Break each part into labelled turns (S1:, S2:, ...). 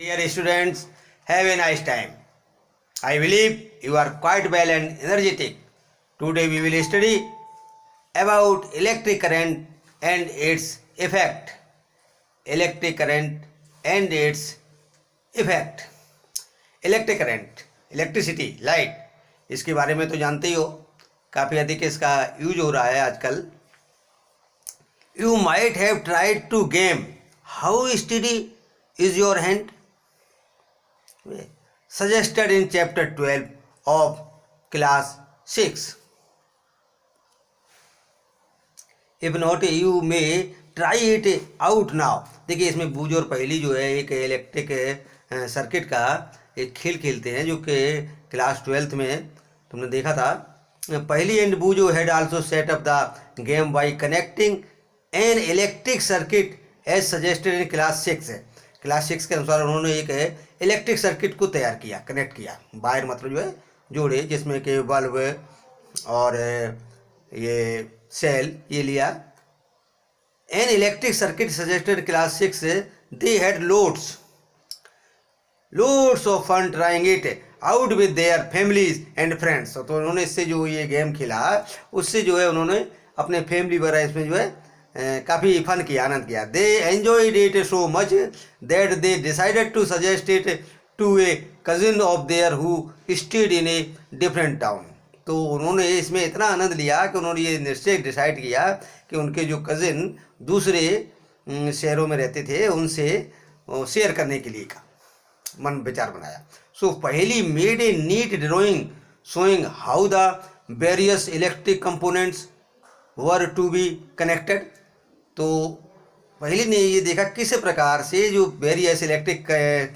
S1: Dear students, have a nice time. I believe you are quite well and energetic. Today we will study about electric current and its effect. Electric current and its effect. Electric current, electricity, light, इसके बारे में तो जानते ही हो, काफ़ी अधिक इसका use हो रहा है आजकल. You might have tried to game how steady is your hand suggested in chapter 12 of class 6. If not, you may try it out now. देखिए इसमें बूझ और पहली जो है एक इलेक्ट्रिक सर्किट का एक खेल खेलते हैं जो कि क्लास 12th में तुमने देखा था. Paheli and Boojho had also set up the game by connecting an electric circuit as suggested in class 6. Class 6 के अनुसार उन्होंने एक इलेक्ट्रिक सर्किट को तैयार किया, कनेक्ट किया. वायर मतलब जो है जोड़े, जिसमें कि बल्ब और ये सेल ये लिया. An electric circuit suggested class 6 they had loads of fun trying it out with their families and friends. तो उन्होंने इससे जो ये गेम खेला उससे जो है उन्होंने अपने फैमिली वगैरह इसमें जो है काफ़ी फन किया, आनंद किया. They enjoyed it so much that they decided to suggest it to a cousin of their who stayed in a different town. तो उन्होंने इसमें इतना आनंद लिया कि उन्होंने ये निश्चय डिसाइड किया कि उनके जो कज़िन दूसरे शहरों में रहते थे उनसे शेयर करने के लिए का मन विचार बनाया. So Paheli made a neat drawing showing how the various electric components were to be connected. तो पहले ने ये देखा किस प्रकार से जो वेरियस इलेक्ट्रिक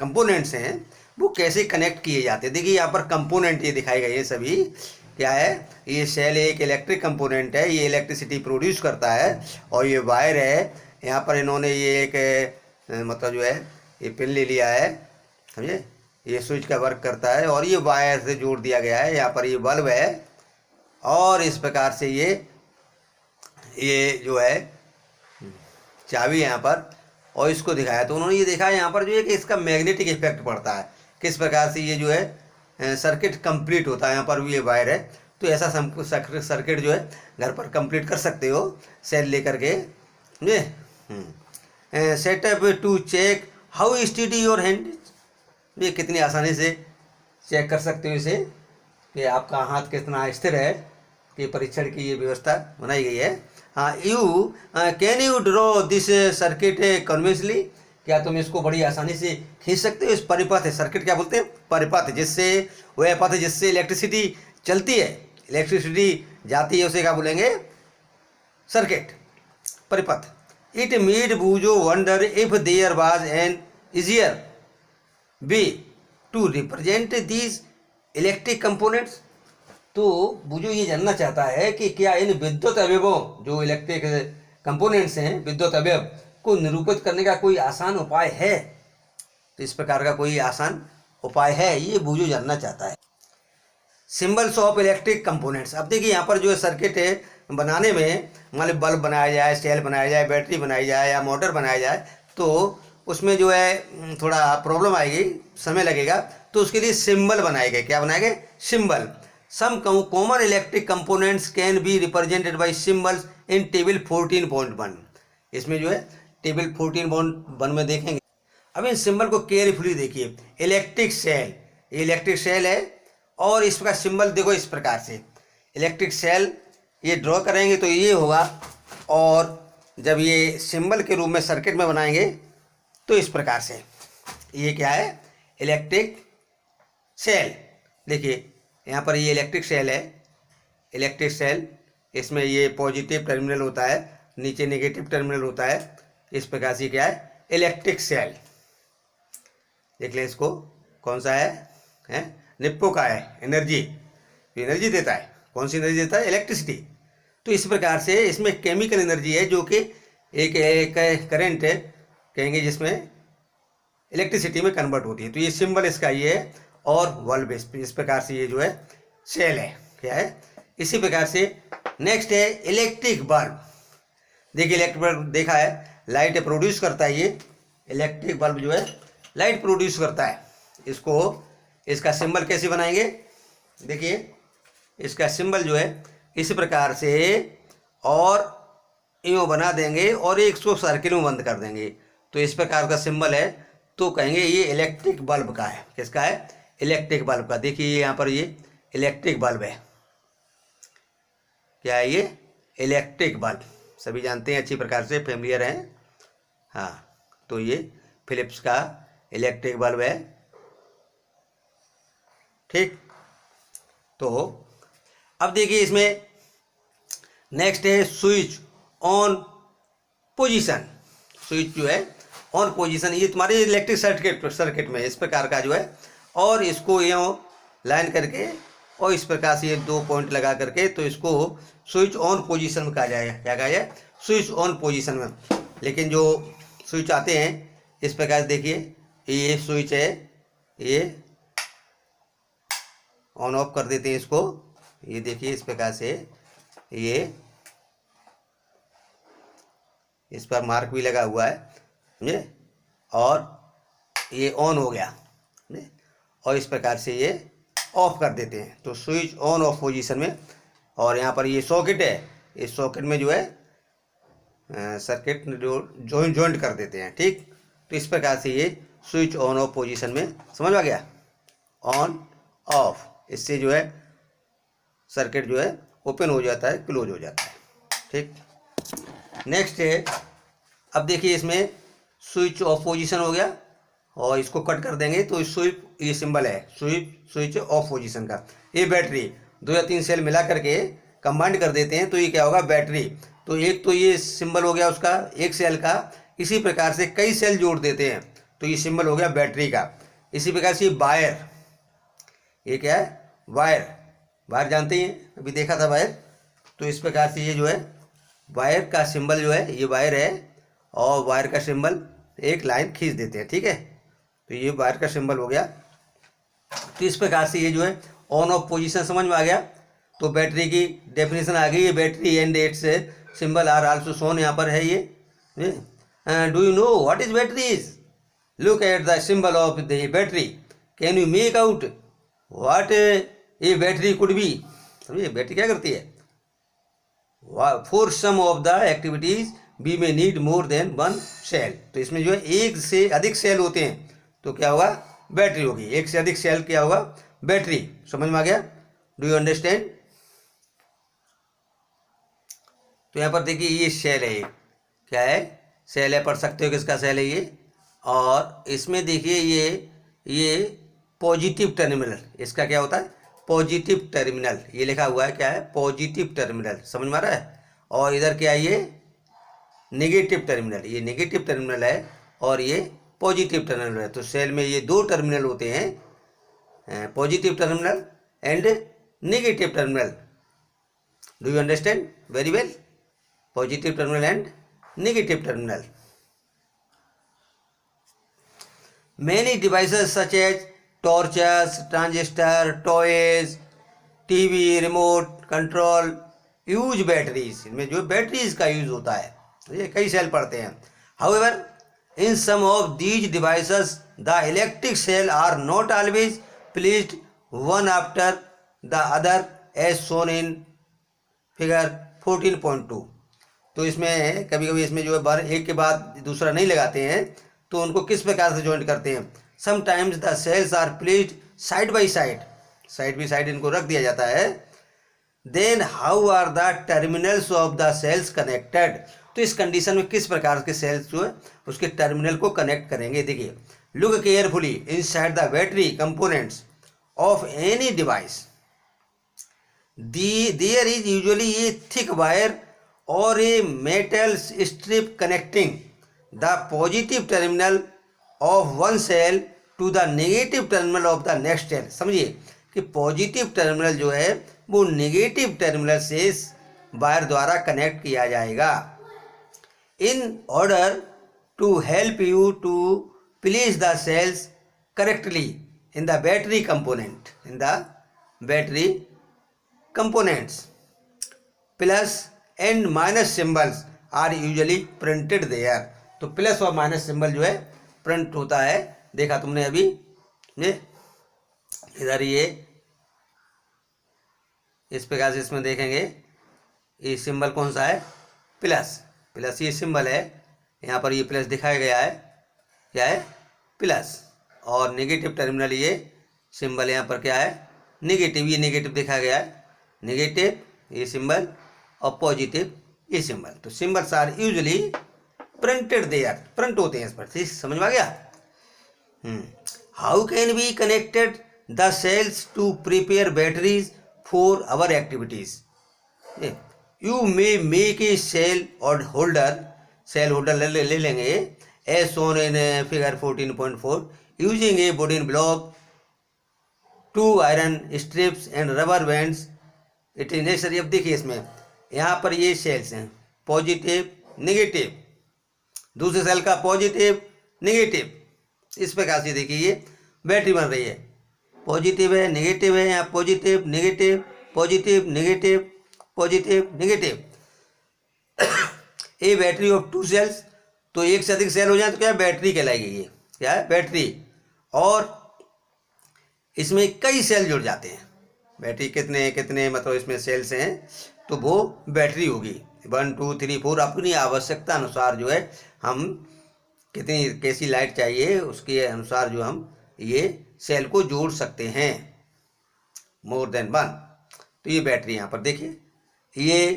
S1: कंपोनेंट्स हैं वो कैसे कनेक्ट किए जाते हैं. देखिए यहाँ पर कंपोनेंट ये दिखाए गए हैं सभी. क्या है, ये सेल एक इलेक्ट्रिक कंपोनेंट है, ये इलेक्ट्रिसिटी प्रोड्यूस करता है. और ये वायर है, यहाँ पर इन्होंने ये एक मतलब जो है ये पिन ले लिया है, समझे, ये स्विच का वर्क करता है और ये वायर से जोड़ दिया गया है. यहाँ पर ये बल्ब है और इस प्रकार से ये जो है चाबी यहाँ पर, और इसको दिखाया. तो उन्होंने ये देखा यहाँ पर जो है कि इसका मैग्नेटिक इफेक्ट पड़ता है, किस प्रकार से ये जो है सर्किट कंप्लीट होता है. यहाँ पर भी ये वायर है, तो ऐसा सर्किट जो है घर पर कंप्लीट कर सकते हो सेल लेकर के. Setup to check how steady your hand. ये कितनी आसानी से चेक कर सकते हो इसे कि आपका हाथ कितना स्थिर है, कि परीक्षण की ये व्यवस्था बनाई गई है. हाँ, can you draw this circuit conveniently. क्या तुम इसको बड़ी आसानी से खींच सकते हो. इस परिपथ, सर्किट क्या बोलते हैं, परिपथ, जिससे वह पथ जिससे इलेक्ट्रिसिटी चलती है, इलेक्ट्रिसिटी जाती है, उसे क्या बोलेंगे, सर्किट, परिपथ. It made Boojho wonder if there was an easier way to represent these electric components. तो बूझो ये जानना चाहता है कि क्या इन विद्युत अवयवों, जो इलेक्ट्रिक कंपोनेंट्स हैं, विद्युत अवयव को निरूपित करने का कोई आसान उपाय है. तो इस प्रकार का कोई आसान उपाय है, ये बूझो जानना चाहता है. Symbols of electric components. अब देखिए यहाँ पर जो है सर्किट बनाने में, मान लो बल्ब बनाया जाए, सेल बनाया जाए, बैटरी बनाई जाए या मोटर बनाया जाए, तो उसमें जो है थोड़ा प्रॉब्लम आएगी, समय लगेगा. तो उसके लिए सिंबल बनाए गए. क्या बनाए गए, symbol. Some common electric components can be represented by symbols in table 14.1. इसमें जो है टेबल 14.1 में देखेंगे. अब इन सिंबल को केयरफुली देखिए. इलेक्ट्रिक सेल, ये इलेक्ट्रिक सेल है और इसका सिंबल देखो इस प्रकार से. इलेक्ट्रिक सेल ये ड्रॉ करेंगे तो ये होगा, और जब ये सिंबल के रूप में सर्किट में बनाएंगे तो इस प्रकार से. ये क्या है, इलेक्ट्रिक सेल. देखिए यहाँ पर ये इलेक्ट्रिक सेल है, इलेक्ट्रिक सेल, इसमें ये पॉजिटिव टर्मिनल होता है, नीचे नेगेटिव टर्मिनल होता है. इस प्रकार से क्या है, इलेक्ट्रिक सेल. देख लें इसको, कौन सा है, निप्पो का है. एनर्जी देता है. कौन सी एनर्जी देता है, इलेक्ट्रिसिटी. तो इस प्रकार से इसमें केमिकल एनर्जी है जो कि एक करंट है कहेंगे जिसमें इलेक्ट्रिसिटी में कन्वर्ट होती है. तो ये सिंबल इसका ये है, और बल्ब इस प्रकार से ये जो है सेल है. क्या है, इसी प्रकार से नेक्स्ट है इलेक्ट्रिक बल्ब. देखिए इलेक्ट्रिक बल्ब देखा है, लाइट प्रोड्यूस करता है ये इलेक्ट्रिक बल्ब जो है लाइट प्रोड्यूस करता है। इसको इसका सिंबल कैसे बनाएंगे, देखिए इसका सिंबल जो है इस प्रकार से और यूँ बना देंगे और एक सौ सर्किल में बंद कर देंगे, तो इस प्रकार का सिंबल है। तो कहेंगे ये इलेक्ट्रिक बल्ब का है। किसका है, इलेक्ट्रिक बल्ब का। देखिए यहाँ पर ये इलेक्ट्रिक बल्ब है। क्या है ये, इलेक्ट्रिक बल्ब, सभी जानते हैं, अच्छी प्रकार से फेमिलियर हैं। हाँ, तो ये फिलिप्स का इलेक्ट्रिक बल्ब है। ठीक, तो अब देखिए इसमें नेक्स्ट है स्विच ऑन पोजीशन। स्विच जो है ऑन पोजीशन, ये तुम्हारे इलेक्ट्रिक सर्किट में इस प्रकार का जो है, और इसको यूँ लाइन करके और इस प्रकार से ये 2 पॉइंट लगा करके, तो इसको स्विच ऑन पोजीशन में कहा जाएगा। क्या कहा जाए, स्विच ऑन पोजीशन में। लेकिन जो स्विच आते हैं इस प्रकार से, देखिए ये स्विच है, ये ऑन ऑफ कर देते हैं इसको। ये देखिए इस प्रकार से, ये इस पर मार्क भी लगा हुआ है, समझे, और ये ऑन हो गया, और इस प्रकार से ये ऑफ कर देते हैं। तो स्विच ऑन ऑफ पोजीशन में। और यहाँ पर ये सॉकेट है, इस सॉकेट में जो है सर्किट जॉइंट कर देते हैं। ठीक, तो इस प्रकार से ये स्विच ऑन ऑफ पोजीशन में, समझ आ गया, ऑन ऑफ। इससे जो है सर्किट जो है ओपन हो जाता है, क्लोज हो जाता है। ठीक, नेक्स्ट है, अब देखिए इसमें स्विच ऑफ पोजीशन हो गया और इसको कट कर देंगे तो स्विच, ये सिंबल है स्विच ऑफ पोजीशन का। ये बैटरी 2 या 3 सेल मिला करके कंबाइंड कर देते हैं, तो ये क्या होगा, बैटरी। तो एक तो ये सिंबल हो गया उसका, एक सेल का। इसी प्रकार से कई सेल जोड़ देते हैं तो ये सिंबल हो गया बैटरी का। इसी प्रकार से वायर, ये क्या है, वायर, वायर जानते हैं, अभी देखा था वायर। तो इस प्रकार से ये जो है वायर का सिंबल जो है, ये वायर है, और वायर का सिंबल एक लाइन खींच देते हैं। ठीक है, तो ये वायर का सिंबल हो गया। तो इस प्रकार से ये जो है ऑन ऑफ पोजीशन समझ में आ गया। तो बैटरी की डेफिनेशन आ गई। ये battery and its symbol are also shown, यहाँ पर है ये। Do you know what is batteries, look at the symbol of the battery, can you make out what a battery could be. समझिए battery क्या करती है, for some of the activities we may need more than 1 cell. तो इसमें जो है एक से अधिक सेल होते हैं तो क्या होगा, बैटरी होगी। एक से अधिक सेल क्या होगा, बैटरी। समझ में आ गया, डू यू अंडरस्टैंड। तो यहाँ पर देखिए ये सेल है, क्या है, सेल है, पढ़ सकते हो किसका सेल है ये। और इसमें देखिए ये पॉजिटिव टर्मिनल, इसका क्या होता है, पॉजिटिव टर्मिनल, ये लिखा हुआ है, क्या है, पॉजिटिव टर्मिनल। समझ में आ रहा है। और इधर क्या है, ये नेगेटिव टर्मिनल, ये नेगेटिव टर्मिनल है और ये पॉजिटिव टर्मिनल है। तो सेल में ये 2 टर्मिनल होते हैं, positive terminal and negative terminal. Do you understand very well, positive terminal and negative terminal. Many devices such as torches, transistor, toys, TV, remote control use batteries। इनमें जो batteries का use होता है, ये कई सेल पढ़ते हैं। However, in some of these devices, the electric cell are not always placed one after the other as shown in figure 14.2। तो इसमें कभी कभी इसमें जो है बार एक के बाद दूसरा नहीं लगाते हैं, तो उनको किस प्रकार से ज्वाइंट करते हैं। Sometimes the cells are placed side by side, side by side इनको रख दिया जाता है। Then how are the terminals of the cells connected. तो इस कंडीशन में किस प्रकार के सेल्स जो है उसके टर्मिनल को कनेक्ट करेंगे। देखिए, look carefully inside the battery components of any device, there is usually a thick wire और a metal strip connecting the positive terminal of one cell to the negative terminal of the next cell। समझिए कि positive terminal जो है वो negative terminal से wire द्वारा connect किया जाएगा। In order to help you to place the cells correctly in the battery component, in the battery components, plus and minus symbols are usually printed there. तो plus और minus symbol जो है print होता है देखा तुमने अभी ये इधर ये इस प्रकार से इसमें देखेंगे ये सिंबल कौन सा है, प्लस। प्लस ये सिंबल है, यहाँ पर ये प्लस दिखाया गया है, क्या है, प्लस। और नेगेटिव टर्मिनल ये सिंबल यहाँ पर क्या है, नेगेटिव, ये नेगेटिव दिखाया गया है, नेगेटिव ये सिंबल और पॉजिटिव ये सिंबल। तो symbols are usually printed there, print होते हैं इस पर, ठीक समझ में आ गया। How can be connected the cells to prepare batteries for our activities. You may make a cell or holder, cell holder ले लेंगे as shown in figure 14.4 using a wooden block, 2 iron strips and rubber bands. It is necessary. अब देखिए इसमें यहाँ पर ये cells हैं, positive negative, दूसरे सेल का पॉजिटिव नेगेटिव, इस प्रकार से देखिए ये बैटरी बन रही है, पॉजिटिव है नेगेटिव है, यहाँ positive negative positive negative positive negative. A battery of 2 cells, तो एक से अधिक सेल हो जाए तो क्या बैटरी कहलाएगी, ये क्या है, बैटरी। और इसमें कई सेल जुड़ जाते हैं, बैटरी कितने कितने मतलब इसमें सेल्स हैं तो वो बैटरी होगी 1 2 3 4। अपनी आवश्यकता अनुसार जो है हम कितनी कैसी लाइट चाहिए उसके अनुसार जो हम ये सेल को जोड़ सकते हैं, मोर देन 1। तो ये बैटरी यहाँ पर देखिए, ये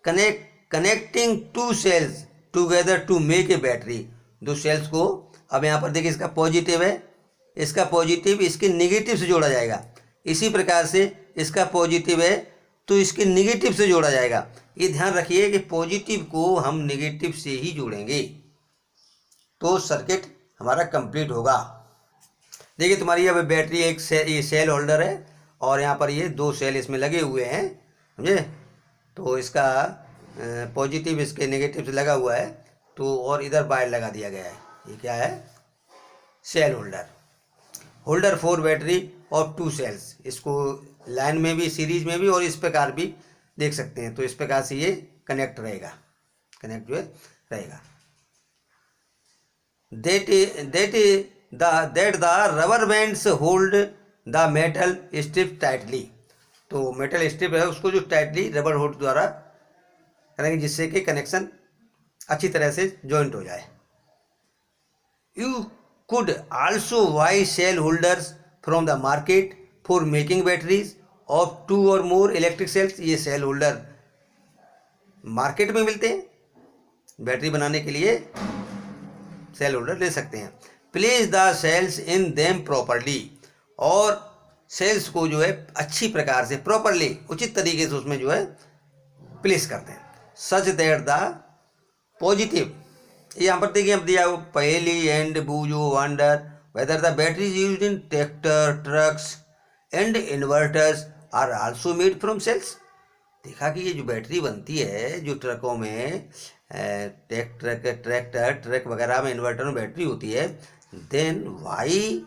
S1: connecting 2 cells together to make a battery, 2 cells को। अब यहाँ पर देखिए इसका पॉजिटिव है, इसका पॉजिटिव इसके नेगेटिव से जोड़ा जाएगा, इसी प्रकार से इसका पॉजिटिव है तो इसके नेगेटिव से जोड़ा जाएगा। ये ध्यान रखिए कि पॉजिटिव को हम नेगेटिव से ही जोड़ेंगे तो सर्किट हमारा कंप्लीट होगा। देखिए तुम्हारी अब बैटरी एक ये सेल होल्डर है और यहाँ पर ये 2 सेल इसमें लगे हुए हैं, समझे। तो इसका पॉजिटिव इसके नेगेटिव से लगा हुआ है, तो और इधर वायर लगा दिया गया है, ये क्या है, cell holder. Holder for battery और 2 सेल्स, इसको लाइन में भी सीरीज में भी और इस प्रकार भी देख सकते हैं। तो इस प्रकार से ये कनेक्ट रहेगा, कनेक्ट जो है रहेगा। that the rubber bands hold the metal strip tightly, तो मेटल स्ट्रिप है उसको जो टाइटली रबर होल्ड द्वारा करेंगे जिससे कि कनेक्शन अच्छी तरह से जॉइंट हो जाए। You could also buy cell holders from the market for making batteries of 2 or more electric cells. ये सेल होल्डर मार्केट में मिलते हैं, बैटरी बनाने के लिए सेल होल्डर ले सकते हैं। Place the cells in them properly, और सेल्स को जो है अच्छी प्रकार से प्रॉपरली उचित तरीके से उसमें जो है प्लेस करते हैं। सच दैट द पॉजिटिव, यहाँ पर देखिए अब दिया हो Paheli and Boojho wonder whether the batteries used in tractor trucks and inverters are also made from cells. देखा कि ये जो बैटरी बनती है जो ट्रकों में ट्रैक्टर ट्रक वगैरह में इन्वर्टर में बैटरी होती है, then why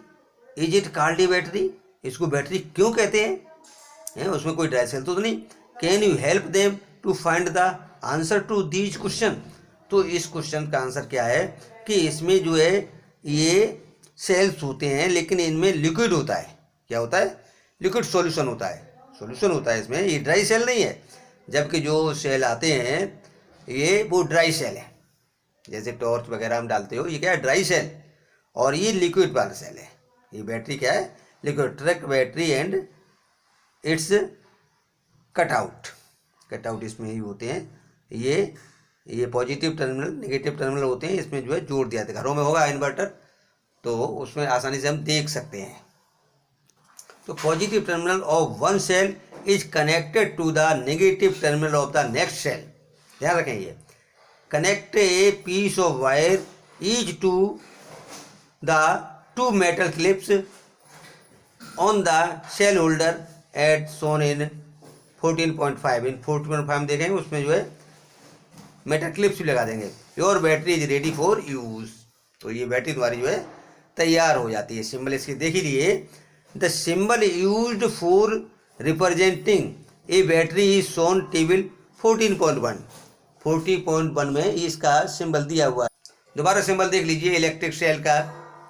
S1: is it called a battery, इसको बैटरी क्यों कहते हैं, उसमें कोई ड्राई सेल तो नहीं। Can you help them to find the answer to these question, तो इस क्वेश्चन का आंसर क्या है कि इसमें जो है ये सेल्स होते हैं लेकिन इनमें लिक्विड होता है, क्या होता है, लिक्विड सॉल्यूशन होता है, सॉल्यूशन होता है इसमें, ये ड्राई सेल नहीं है। जबकि जो सेल आते हैं ये वो ड्राई सेल है, जैसे टॉर्च वगैरह हम डालते हो, ये क्या है, ड्राई सेल, और ये लिक्विड वाला सेल है। ये बैटरी क्या है, liquid. Truck battery and it's cutout इसमें ही होते हैं। ये पॉजिटिव टर्मिनल नेगेटिव टर्मिनल होते हैं, इसमें जो है जोड़ दिया था। घरों में होगा इन्वर्टर तो उसमें आसानी से हम देख सकते हैं। तो positive terminal of one cell is connected to the negative terminal of the next cell. ध्यान रखें, ये connect a piece of wire each to the 2 metal clips on the cell holder at shown in 14.5। इन 14.5 देखेंगे उसमें जो है metal clips भी लगा देंगे। Your battery is ready for use, तो ये बैटरी तुम्हारी जो है तैयार हो जाती है। सिंबल इसके देख ही लिए, the symbol used for representing A battery is shown table 14.1। 40.1 में इसका सिंबल दिया हुआ है। दोबारा सिंबल देख लीजिए इलेक्ट्रिक सेल का,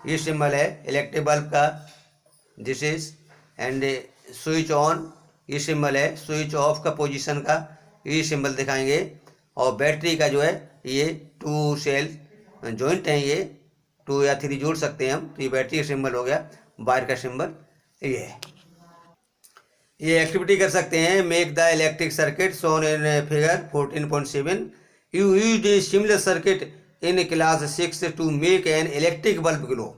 S1: ये सिंबल है इलेक्ट्रिक बल्ब का, this is, and switch on ये सिंबल है, स्विच ऑफ का पोजीशन का ये सिंबल दिखाएंगे, और बैटरी का जो है ये 2 सेल जॉइंट हैं, ये 2 या 3 जोड़ सकते हैं हम, तो ये बैटरी का सिंबल हो गया, वायर का सिंबल ये है। ये एक्टिविटी कर सकते हैं, make the electric circuit shown in figure 14.7, you used a similar circuit in class 6 to make an electric bulb glow,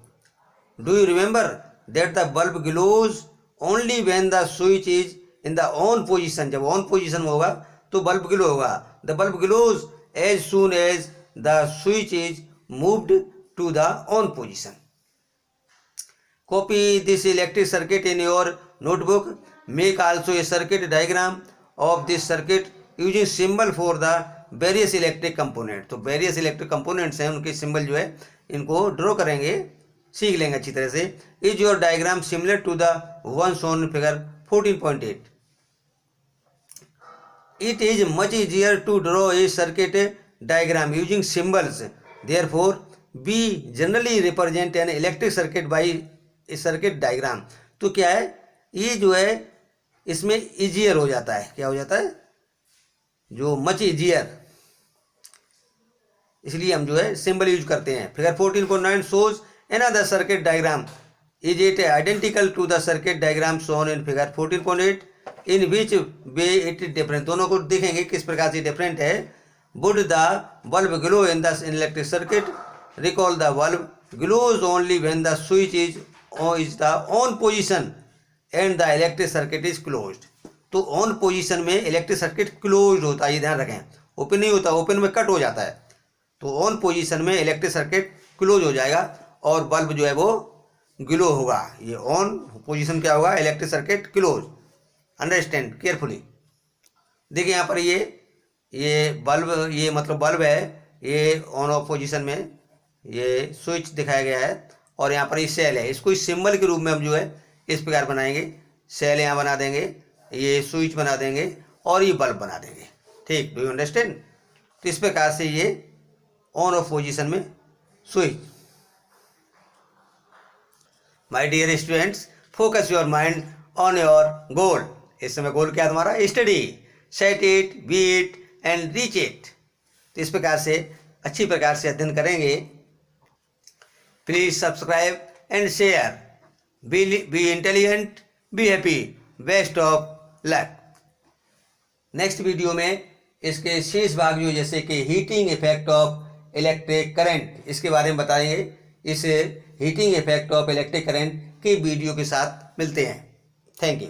S1: do you remember that the bulb glows only when the switch is in the on position, जब on position में होगा तो bulb glow होगा, the bulb glows as soon as the switch is moved to the on position. Copy this electric circuit in your notebook. Make also a circuit diagram of this circuit using symbol for the various electric component. तो various electric components हैं, उनके symbol जो है इनको draw करेंगे, सीख लेंगे अच्छी तरह से। Is your diagram similar to the one shown in figure 14.8? It is much easier to draw a circuit diagram using symbols. Therefore, we generally represent an electric circuit by circuit diagram. तो क्या है, ये जो है इसमें easier हो जाता है, क्या हो जाता है, जो मच इजियर, इसलिए हम जो है सिंबल यूज करते हैं। Figure 14.9 shows another circuit diagram, is it identical to the circuit diagram shown in figure 14.8, in which way it is different, दोनों को देखेंगे किस प्रकार से डिफरेंट है। Would the bulb glow in the electric circuit, recall the bulb glows only when the switch is the on position and the electric circuit is closed. तो on position में electric circuit closed होता है, ये ध्यान रखें, open नहीं होता, open में कट हो जाता है, तो ऑन पोजीशन में इलेक्ट्रिक सर्किट क्लोज हो जाएगा और बल्ब जो है वो ग्लो होगा। ये ऑन पोजीशन क्या होगा, electric circuit close, understand carefully. देखिए यहाँ पर ये बल्ब, ये मतलब बल्ब है, ये ऑन ऑफ पोजीशन में ये स्विच दिखाया गया है, और यहाँ पर ये सेल है, इसको इस सिंबल के रूप में हम जो है इस प्रकार बनाएंगे, सेल यहाँ बना देंगे, ये स्विच बना देंगे और ये बल्ब बना देंगे, ठीक, डू यू अंडरस्टैंड। तो इस प्रकार से ये ऑन ऑफ पोजीशन में switch. My dear students, focus your mind on your goal. इस समय गोल क्या है तुम्हारा, study, set it, be it and reach it. तो इस प्रकार से अच्छी प्रकार से अध्ययन करेंगे। Please subscribe and share, be intelligent, be happy, best of luck. Next video में इसके शेष भाग जो जैसे कि heating effect of electric current, इसके बारे में बताएंगे। इस heating effect of electric current की वीडियो के साथ मिलते हैं। Thank you.